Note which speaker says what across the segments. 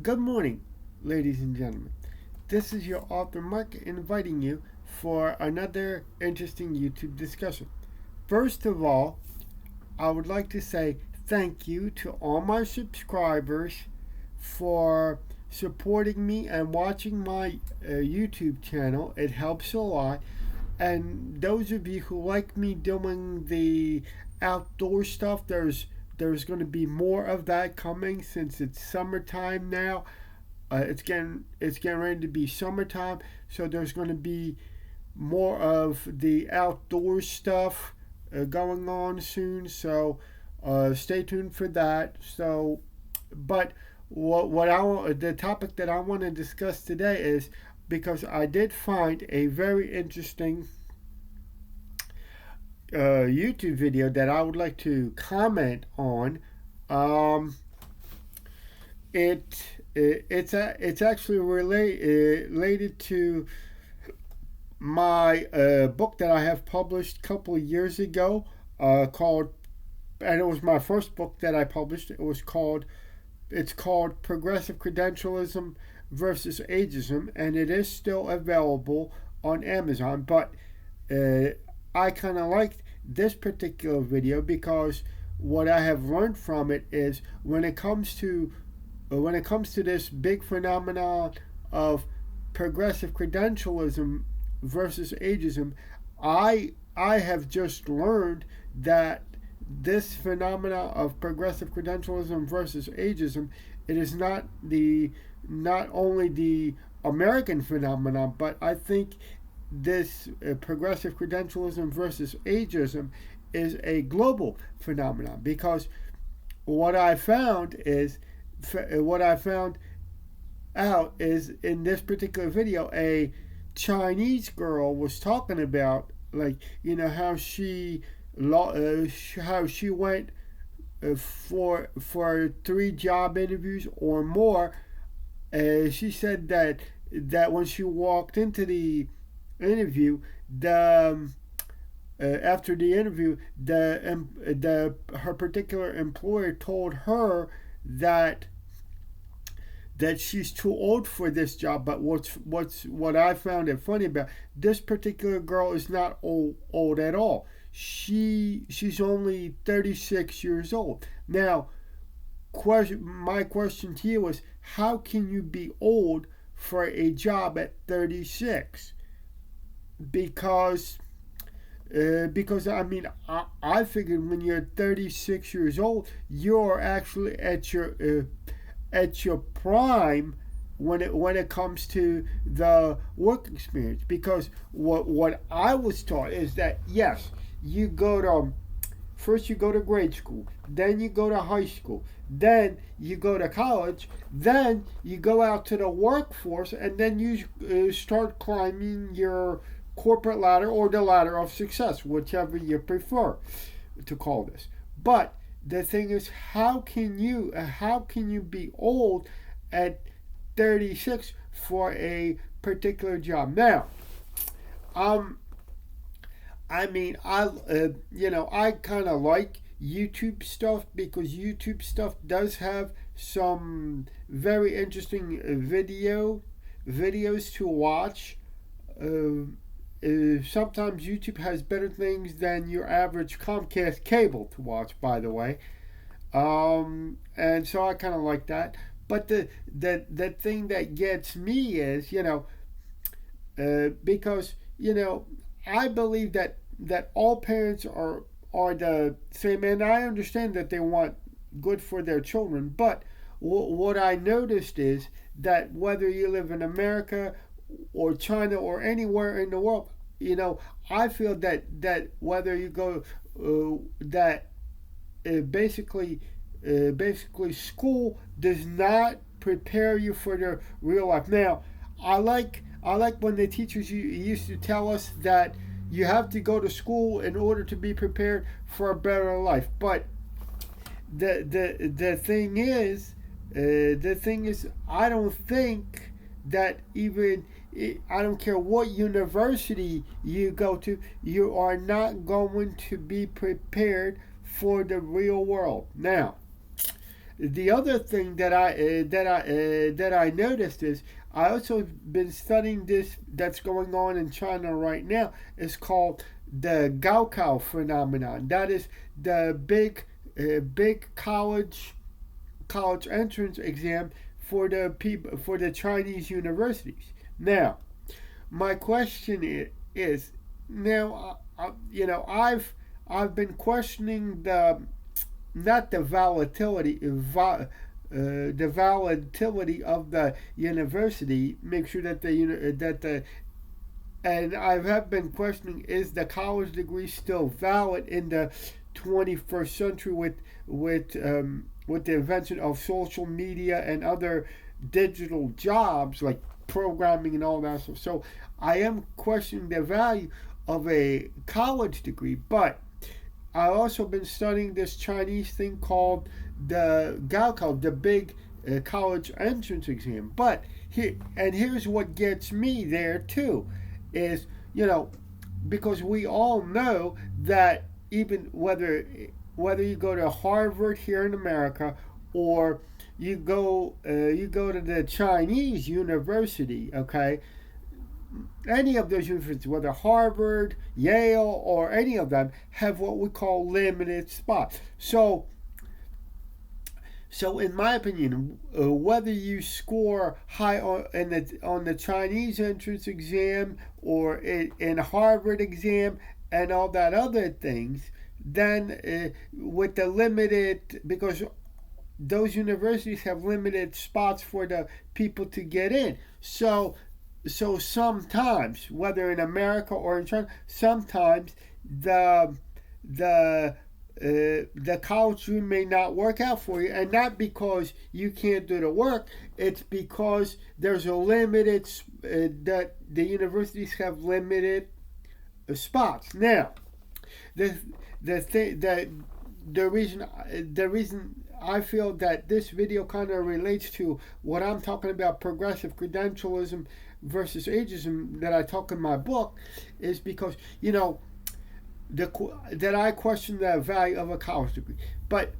Speaker 1: Good morning, ladies and gentlemen. This is your author Mark inviting you for another interesting YouTube discussion. First of all, I would like to say thank you to all my subscribers for supporting me and watching my YouTube channel. It helps a lot. And those of you who like me doing the outdoor stuff, there's going to be more of that coming since it's summertime now. It's getting ready to be summertime, so there's going to be more of the outdoor stuff going on soon. So stay tuned for that. But the topic that I want to discuss today is because I did find a very interesting YouTube video that I would like to comment on. Um, it's actually related to my book that I have published a couple of years ago, called, and it was my first book that I published. It's called Progressive Credentialism versus Ageism, and it is still available on Amazon. But I kind of liked this particular video because what I have learned from it is when it comes to this big phenomenon of progressive credentialism versus ageism, I have just learned that this phenomenon of progressive credentialism versus ageism, it is not only the American phenomenon, but I think this progressive credentialism versus ageism is a global phenomenon because what I found is what I found out is in this particular video, a Chinese girl was talking about, like, how she went for 3 job interviews or more. She said that when she walked into the interview, the after the interview, the her particular employer told her that she's too old for this job. But what I found it funny about this particular girl is not old at all. She's only 36 years old. Now, my question to you is, how can you be old for a job at 36? Because I mean, I figured when you're 36 years old, you're actually at your prime when it comes to the work experience. Because what I was taught is that, yes, you go to grade school, then you go to high school, then you go to college, then you go out to the workforce, and then you start climbing your corporate ladder or the ladder of success, whichever you prefer to call this. But the thing is, how can you be old at 36 for a particular job? Now, I mean, I kind of like YouTube stuff because YouTube stuff does have some very interesting videos to watch. Sometimes YouTube has better things than your average Comcast cable to watch, by the way. And so I kind of like that. But the thing that gets me is, because I believe that all parents are the same, and I understand that they want good for their children. But what I noticed is that whether you live in America or China or anywhere in the world, I feel that whether you go that basically school does not prepare you for the real life. Now, I like when the teachers used to tell us that you have to go to school in order to be prepared for a better life. But the thing is, I don't think that even, I don't care what university you go to, you are not going to be prepared for the real world. Now, the other thing that I noticed is I also been studying this that's going on in China right now. It's called the Gaokao phenomenon. That is the big college entrance exam for the people for the Chinese universities. Now, my question is now I've been questioning the not the the volatility of the university. Make sure that the and I have been questioning, is the college degree still valid in the 21st century with the invention of social media and other digital jobs like programming and all that stuff. So I am questioning the value of a college degree, but I've also been studying this Chinese thing called the Gaokao, the big college entrance exam. But here's what gets me there too, is because we all know that even whether you go to Harvard here in America or you go to the Chinese university, okay, any of those universities, whether Harvard, Yale, or any of them, have what we call limited spots. So in my opinion, whether you score high on the Chinese entrance exam or in Harvard exam and all that other things, then with the limited, because those universities have limited spots for the people to get in. So sometimes, whether in America or in China, sometimes the college room may not work out for you, and not because you can't do the work. It's because there's a limited that the universities have limited spots. Now, the reason I feel that this video kind of relates to what I'm talking about, progressive credentialism versus ageism, that I talk in my book, is because that I question the value of a college degree. But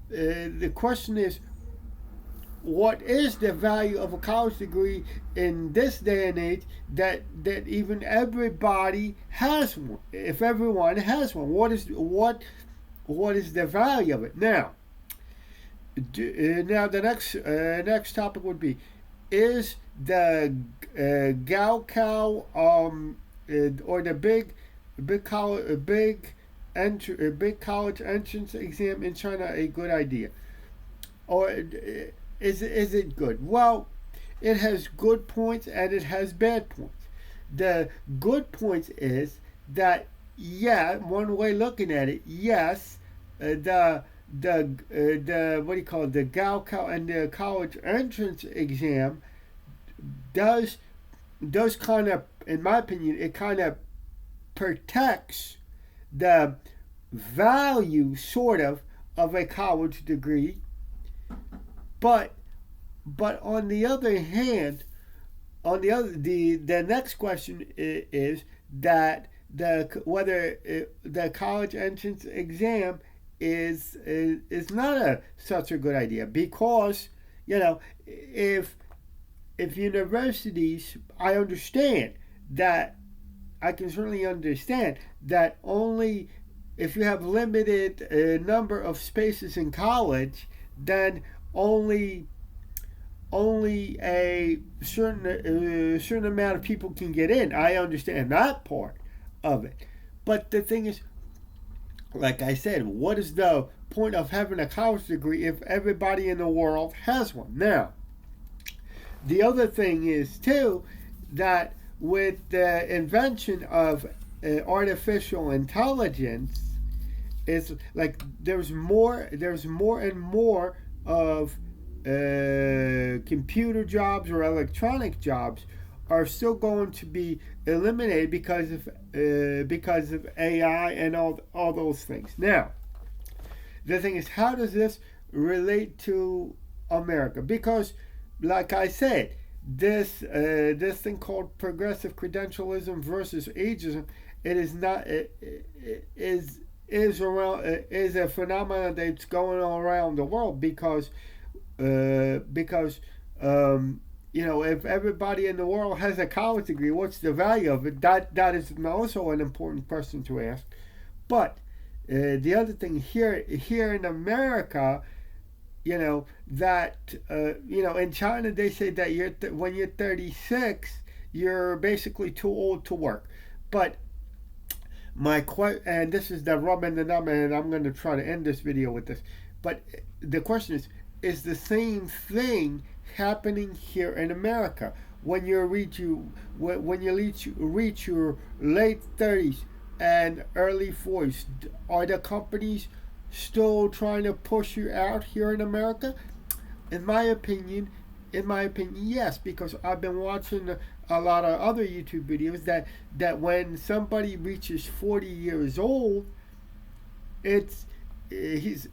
Speaker 1: the question is, what is the value of a college degree in this day and age that even everybody has one? If everyone has one, what is the value of it? Now, the next topic would be, is the Gaokao or the big college entrance exam in China a good idea, or is it good? Well, it has good points and it has bad points. The good points is that, yeah, one way looking at it, yes, the what do you call it, the Gaokao and the college entrance exam does kind of, in my opinion, it kind of protects the value sort of a college degree, but on the other hand, the next question is that whether the college entrance exam is not such a good idea, because if universities, I understand that, I can certainly understand that only if you have limited number of spaces in college, then only a certain amount of people can get in. I understand that part of it. But the thing is, like I said, what is the point of having a college degree if everybody in the world has one? Now, the other thing is too that with the invention of artificial intelligence, it's like there's more and more of computer jobs or electronic jobs are still going to be eliminated because of AI and all those things. Now, the thing is, how does this relate to America? Because, like I said, this thing called progressive credentialism versus ageism, it is a phenomenon that's going all around the world because if everybody in the world has a college degree, what's the value of it? That is also an important question to ask. But the other thing here in America, that in China they say that when you're 36, you're basically too old to work. But and this is the rub and the nub, and I'm going to try to end this video with this. But the question is the same thing happening here in America when you reach your late 30s and early 40s? Are the companies still trying to push you out here in America? In my opinion, yes, because I've been watching a lot of other YouTube videos that when somebody reaches 40 years old, it's he's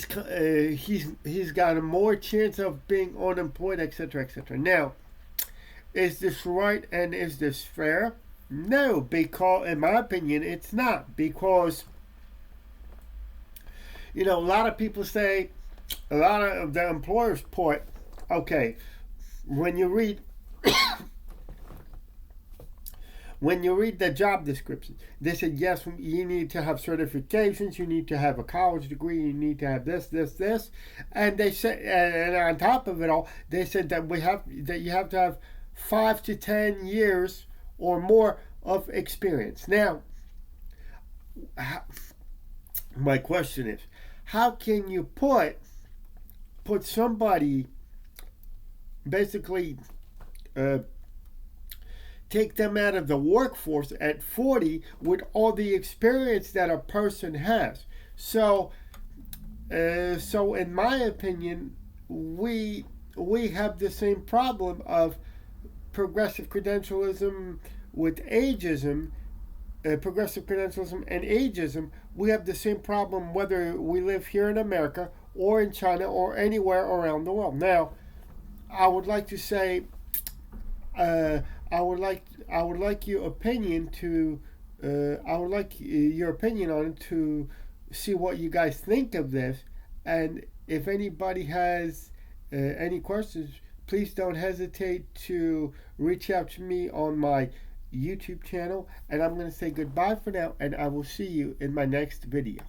Speaker 1: got a more chance of being unemployed, etc., etc. Now, is this right and is this fair? No, because in my opinion, it's not. Because a lot of people say, a lot of the employers put, okay, when you read the job description, they said, yes, you need to have certifications, you need to have a college degree, you need to have this, and they said, and on top of it all, they said that you have to have 5 to 10 years or more of experience. Now, my question is, how can you put somebody, basically take them out of the workforce at 40 with all the experience that a person has? So in my opinion, we have the same problem of progressive credentialism with ageism. Progressive credentialism and ageism, we have the same problem whether we live here in America or in China or anywhere around the world. Now, I would like to say, I would like your opinion on it, to see what you guys think of this, and if anybody has any questions, please don't hesitate to reach out to me on my YouTube channel, and I'm going to say goodbye for now, and I will see you in my next video.